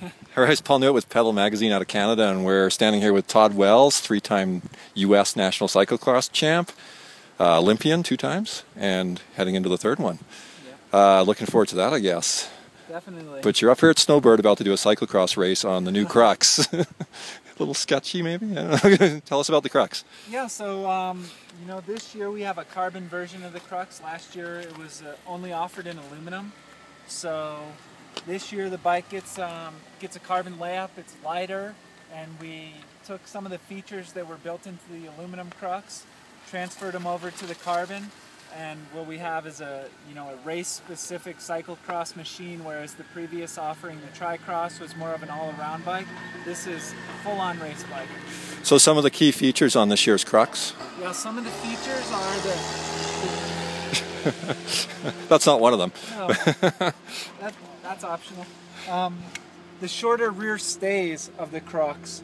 All right, Paul Newitt with Pedal Magazine out of Canada, and we're standing here with Todd Wells, 3-time US National Cyclocross champ, Olympian 2 times, and heading into the 3rd one. Yeah. Looking forward to that, I guess. Definitely. But you're up here at Snowbird about to do a cyclocross race on the new Crux. A little sketchy, maybe? I don't know. Tell us about the Crux. Yeah, so you know, this year we have a carbon version of the Crux. Last year it was only offered in aluminum. So this year the bike gets a carbon layup. It's lighter, and we took some of the features that were built into the aluminum Crux, transferred them over to the carbon, and what we have is a race-specific cyclocross machine, whereas the previous offering, the Tri-Cross, was more of an all-around bike. This is a full-on race bike. So some of the key features on this year's Crux? Yeah, some of the features are That's not one of them. No, that's optional. The shorter rear stays of the Crux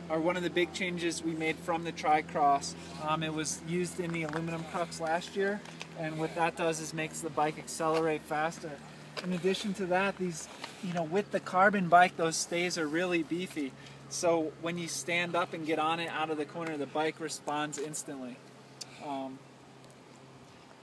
are one of the big changes we made from the Tri-Cross. It was used in the aluminum Crux last year, and what that does is makes the bike accelerate faster. In addition to that, these, with the carbon bike, those stays are really beefy. So when you stand up and get on it out of the corner, the bike responds instantly.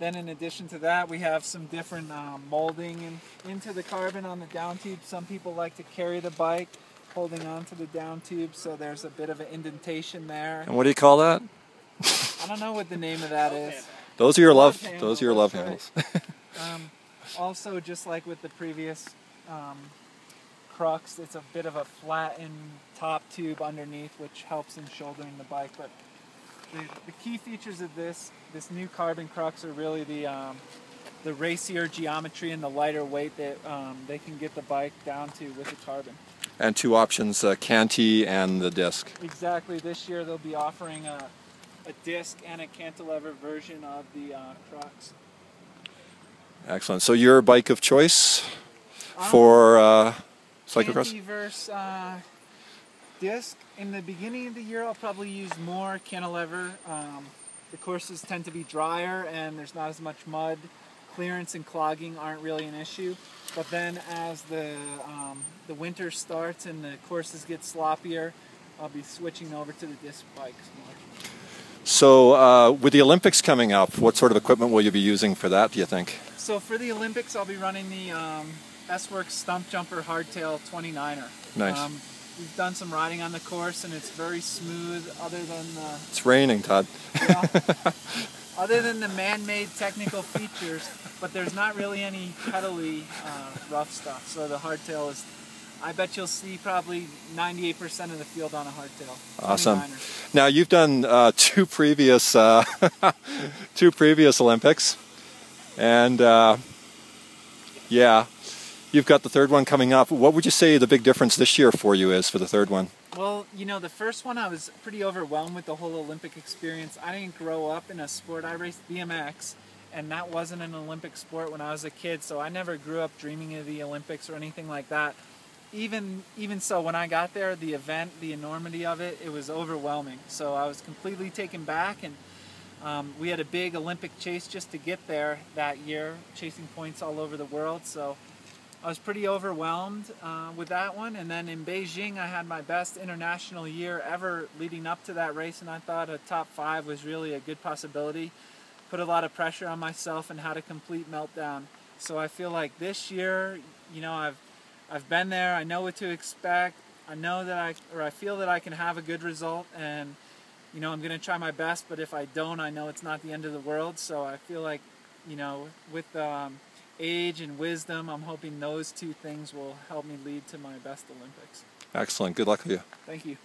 Then in addition to that, we have some different molding into the carbon on the down tube. Some people like to carry the bike holding on to the down tube, so there's a bit of an indentation there. And what do you call that? I don't know what the name of that is. Those are your love handles. Those are your love handles. Also, just like with the previous Crux, it's a bit of a flattened top tube underneath, which helps in shouldering the bike. But the key features of this new carbon Crux are really the racier geometry and the lighter weight that they can get the bike down to with the carbon. And 2 options, canty and the disc. Exactly. This year they'll be offering a disc and a cantilever version of the Crux. Excellent. So your bike of choice for cyclocross? Canty versus disc. In the beginning of the year, I'll probably use more cantilever. The courses tend to be drier and there's not as much mud. Clearance and clogging aren't really an issue. But then as the winter starts and the courses get sloppier, I'll be switching over to the disc bikes more. So with the Olympics coming up, what sort of equipment will you be using for that, do you think? So for the Olympics, I'll be running the S-Works Stump Jumper Hardtail 29er. Nice. We've done some riding on the course and it's very smooth other than the... It's raining, Todd. Yeah, other than the man-made technical features, but there's not really any pedally rough stuff. So the hardtail is, I bet you'll see probably 98% of the field on a hardtail. Awesome. 29er. Now you've done 2 previous Olympics, and yeah, you've got the 3rd one coming up. What would you say the big difference this year for you is for the 3rd one? Well, the first one I was pretty overwhelmed with the whole Olympic experience. I didn't grow up in a sport. I raced BMX, and that wasn't an Olympic sport when I was a kid, so I never grew up dreaming of the Olympics or anything like that. Even so, when I got there, the event, the enormity of it, it was overwhelming. So I was completely taken back, and we had a big Olympic chase just to get there that year, chasing points all over the world. So I was pretty overwhelmed with that one. And then in Beijing, I had my best international year ever leading up to that race, and I thought a top 5 was really a good possibility. Put a lot of pressure on myself and had a complete meltdown. So I feel like this year, I've been there, I know what to expect, I know that I feel that I can have a good result, and I'm going to try my best, but if I don't, I know it's not the end of the world. So I feel like, with age and wisdom, I'm hoping those 2 things will help me lead to my best Olympics. Excellent. Good luck with you. Thank you.